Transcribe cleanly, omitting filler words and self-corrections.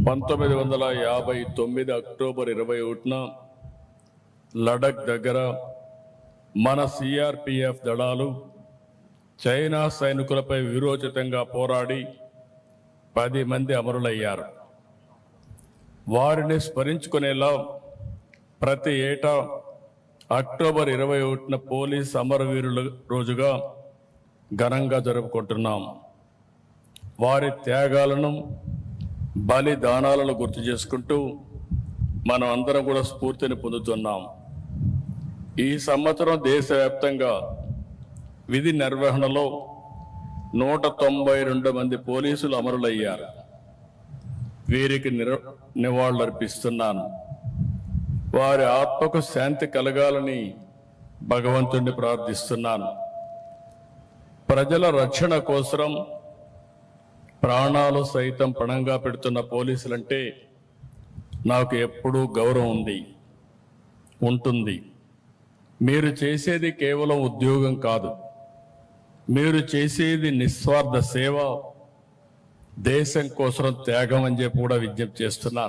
1959 October 21న Ladakh దగ్గర మన CRPF దళాలు చైనా సైనికులపై వీరోచితంగా పోరాడి 10 మంది అమరులయ్యారు. వారిని స్మరించుకునేలా ప్రతి ఏటా అక్టోబర్ 21న పోలీస్ అమరవీరుల రోజుగా ఘనంగా జరుపుకుంటున్నాం. వారి త్యాగాలను, బలిదానాలను గుర్తు చేసుకుంటూ మనం అందరం కూడా స్ఫూర్తిని పొందుతున్నాం. ఈ సంవత్సరం దేశవ్యాప్తంగా విధి నిర్వహణలో 192 మంది పోలీసులు అమరులయ్యారు. వీరికి నివాళులర్పిస్తున్నాను. వారి ఆత్మకు శాంతి కలగాలని భగవంతుణ్ణి ప్రార్థిస్తున్నాను. ప్రజల రక్షణ కోసం ప్రాణాలు సైతం పణంగా పెడుతున్న పోలీసులంటే నాకు ఎప్పుడూ గౌరవం ఉంటుంది. మీరు చేసేది కేవలం ఉద్యోగం కాదు, మీరు చేసేది నిస్వార్థ సేవ, దేశం కోసం త్యాగం అని చెప్పి కూడా విజ్ఞప్తి చేస్తున్నాను.